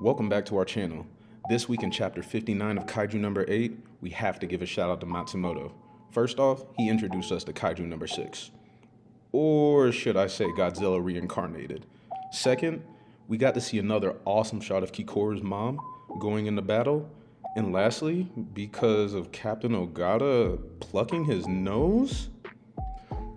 Welcome back to our channel. This week in chapter 59 of Kaiju number 8, we have to give a shout out to Matsumoto. First off, he introduced us to Kaiju number 6. Or should I say Godzilla reincarnated. Second, we got to see another awesome shot of Kikoru's mom going into battle. And lastly, because of Captain Ogata plucking his nose?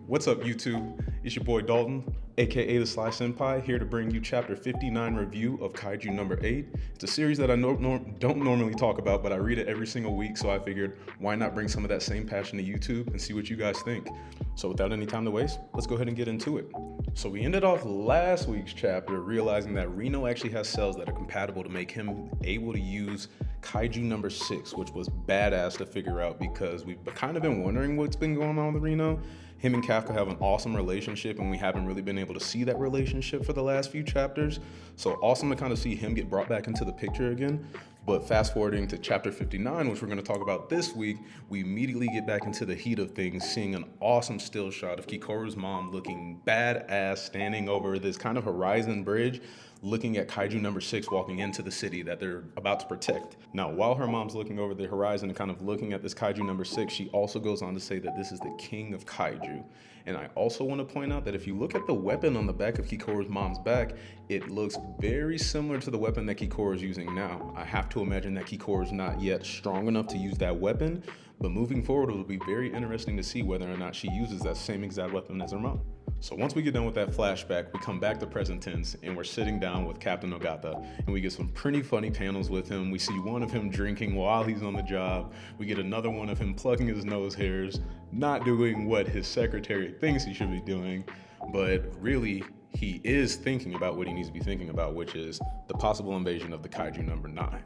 What's up, YouTube? It's your boy Dalton, aka the Sly Senpai, here to bring you chapter 59 review of Kaiju number 8. It's a series that I don't normally talk about, but I read it every single week, so I figured why not bring some of that same passion to YouTube and see what you guys think. So without any time to waste, let's go ahead and get into it. So we ended off last week's chapter realizing that Reno actually has cells that are compatible to make him able to use Kaiju number 6, which was badass to figure out because we've kind of been wondering what's been going on with Reno. Him and Kafka have an awesome relationship, and we haven't really been able to see that relationship for the last few chapters. So awesome to kind of see him get brought back into the picture again. But fast forwarding to chapter 59, which we're going to talk about this week, we immediately get back into the heat of things, seeing an awesome still shot of Kikoru's mom looking badass standing over this kind of horizon bridge, looking at Kaiju number 6 walking into the city that they're about to protect. Now, while her mom's looking over the horizon and kind of looking at this Kaiju number 6, she also goes on to say that this is the king of Kaiju. And I also want to point out that if you look at the weapon on the back of Kikoru's mom's back, it looks very similar to the weapon that Kikoru is using now. I have to imagine that Kikoru is not yet strong enough to use that weapon, but moving forward, it will be very interesting to see whether or not she uses that same exact weapon as her mom. So once we get done with that flashback, we come back to present tense and we're sitting down with Captain Ogata and we get some pretty funny panels with him. We see one of him drinking while he's on the job. We get another one of him plucking his nose hairs, not doing what his secretary thinks he should be doing, but really he is thinking about what he needs to be thinking about, which is the possible invasion of the Kaiju number 9.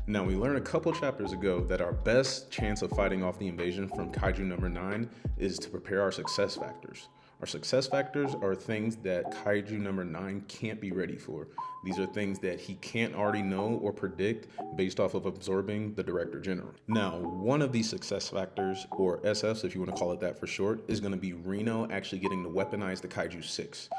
Now, we learned a couple chapters ago that our best chance of fighting off the invasion from Kaiju number 9 is to prepare our success factors. Our success factors are things that Kaiju number 9 can't be ready for. These are things that he can't already know or predict based off of absorbing the Director General. Now, one of these success factors, or SFs if you want to call it that for short, is going to be Reno actually getting to weaponize the Kaiju 6.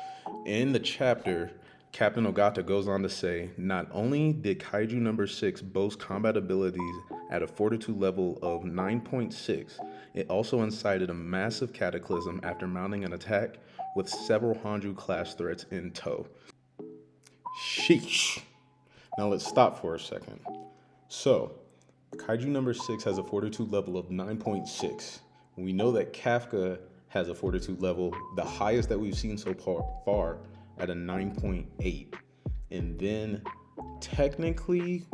In the chapter, Captain Ogata goes on to say, not only did Kaiju number 6 boast combat abilities at a fortitude level of 9.6, it also incited a massive cataclysm after mounting an attack with several Honju class threats in tow. Sheesh. Now let's stop for a second. So, Kaiju number 6 has a fortitude level of 9.6. We know that Kafka has a fortitude level, the highest that we've seen so far, at a 9.8. And then technically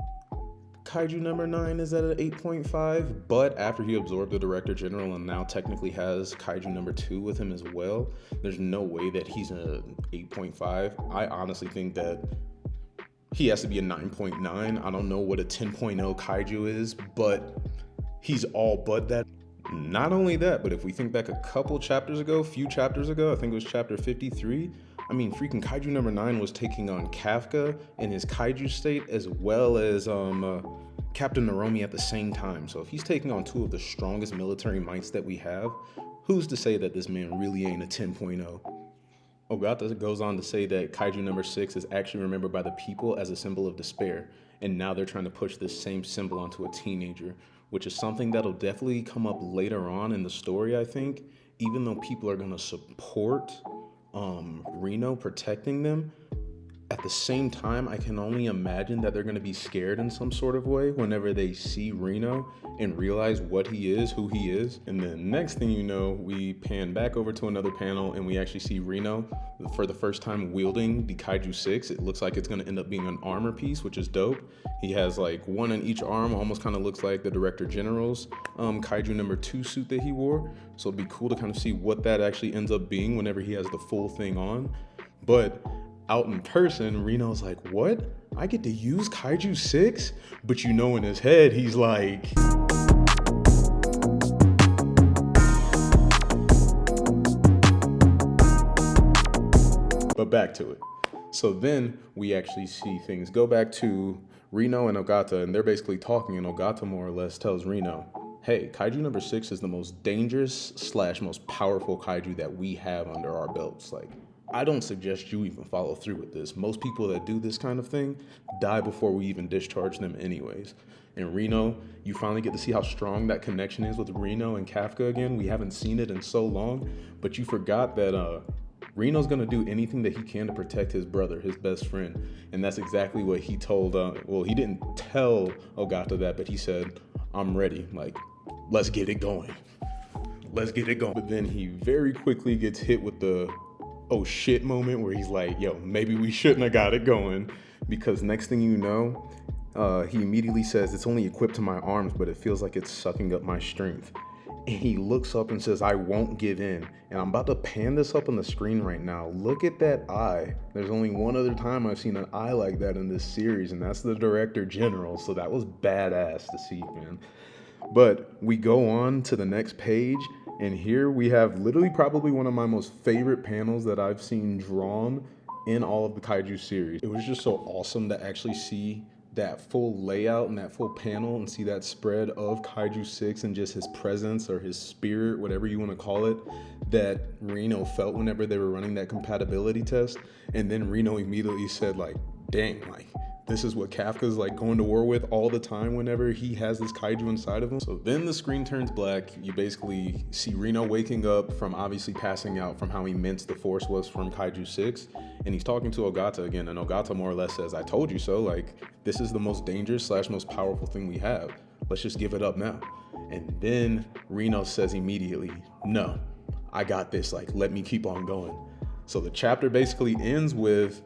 Kaiju number 9 is at an 8.5, but after he absorbed the Director General and now technically has Kaiju number 2 with him as well, there's no way that he's an 8.5. I honestly think that he has to be a 9.9. I don't know what a 10.0 Kaiju is, but he's all but that. Not only that, but if we think back few chapters ago, I think it was chapter 53, I mean, freaking Kaiju number 9 was taking on Kafka in his Kaiju state as well as Captain Naromi at the same time. So if he's taking on two of the strongest military mights that we have, who's to say that this man really ain't a 10.0? Ogata goes on to say that Kaiju number 6 is actually remembered by the people as a symbol of despair, and now they're trying to push this same symbol onto a teenager, which is something that'll definitely come up later on in the story, I think. Even though people are going to support Reno protecting them, at the same time, I can only imagine that they're going to be scared in some sort of way whenever they see Reno and realize what he is, who he is. And then next thing you know, we pan back over to another panel and we actually see Reno for the first time wielding the Kaiju 6. It looks like it's going to end up being an armor piece, which is dope. He has like one in each arm, almost kind of looks like the Director General's Kaiju number 2 suit that he wore. So it'd be cool to kind of see what that actually ends up being whenever he has the full thing on. But out in person, Reno's like, what? I get to use Kaiju 6? But you know in his head, he's like... But back to it. So then we actually see things go back to Reno and Ogata, and they're basically talking, and Ogata more or less tells Reno, hey, Kaiju number 6 is the most dangerous / most powerful Kaiju that we have under our belts. Like, I don't suggest you even follow through with this. Most people that do this kind of thing die before we even discharge them anyways. And Reno, you finally get to see how strong that connection is with Reno and Kafka again. We haven't seen it in so long, but you forgot that Reno's gonna do anything that he can to protect his brother, his best friend. And that's exactly what he told, he didn't tell Ogata that, but he said, I'm ready, like, let's get it going. Let's get it going. But then he very quickly gets hit with the oh shit moment where he's like, yo, maybe we shouldn't have got it going, because next thing you know, he immediately says, it's only equipped to my arms, but it feels like it's sucking up my strength. And he looks up and says, I won't give in. And I'm about to pan this up on the screen right now. Look at that eye. There's only one other time I've seen an eye like that in this series, and that's the director general. So that was badass to see, man. But we go on to the next page, and here we have literally probably one of my most favorite panels that I've seen drawn in all of the Kaiju series. It was just so awesome to actually see that full layout and that full panel and see that spread of Kaiju 6 and just his presence or his spirit, whatever you want to call it, that Reno felt whenever they were running that compatibility test. And then Reno immediately said, like, dang, like, this is what Kafka's like going to war with all the time whenever he has this Kaiju inside of him. So then the screen turns black. You basically see Reno waking up from obviously passing out from how immense the force was from Kaiju 6. And he's talking to Ogata again. And Ogata more or less says, I told you so. Like, this is the most dangerous / most powerful thing we have. Let's just give it up now. And then Reno says immediately, no, I got this. Like, let me keep on going. So the chapter basically ends with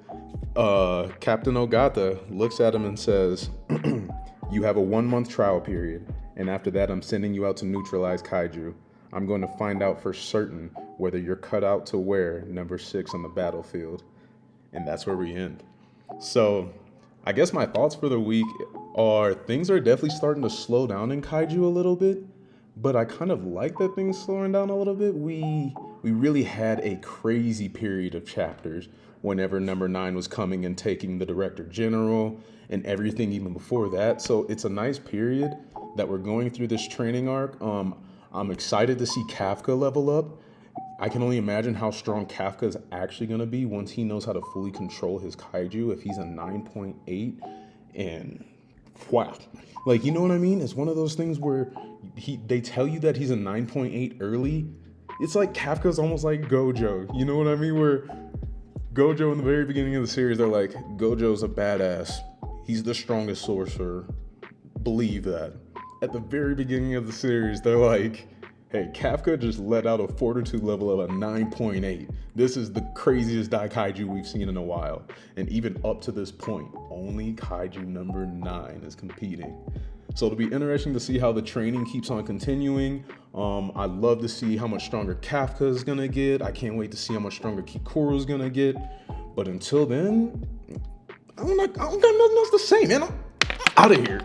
Captain Ogata looks at him and says, you have a 1-month trial period, and after that I'm sending you out to neutralize Kaiju. I'm going to find out for certain whether you're cut out to wear number 6 on the battlefield. And that's where we end. So I guess my thoughts for the week are things are definitely starting to slow down in Kaiju a little bit, but I kind of like that things slowing down a little bit. We really had a crazy period of chapters whenever number 9 was coming and taking the director general and everything even before that. So it's a nice period that we're going through this training arc. I'm excited to see Kafka level up. I can only imagine how strong Kafka is actually going to be once he knows how to fully control his Kaiju. If he's a 9.8 and wow, like, you know what I mean? It's one of those things where they tell you that he's a 9.8 early. It's like Kafka's almost like Gojo. You know what I mean? Where Gojo in the very beginning of the series, they're like, Gojo's a badass. He's the strongest sorcerer. Believe that. At the very beginning of the series, they're like, hey, Kafka just let out a fortitude level of a 9.8. This is the craziest Daikaiju we've seen in a while. And even up to this point, only Kaiju number 9 is competing. So it'll be interesting to see how the training keeps on continuing. I'd love to see how much stronger Kafka is gonna get. I can't wait to see how much stronger Kikuru's gonna get. But until then, I don't got nothing else to say, man. I'm out of here.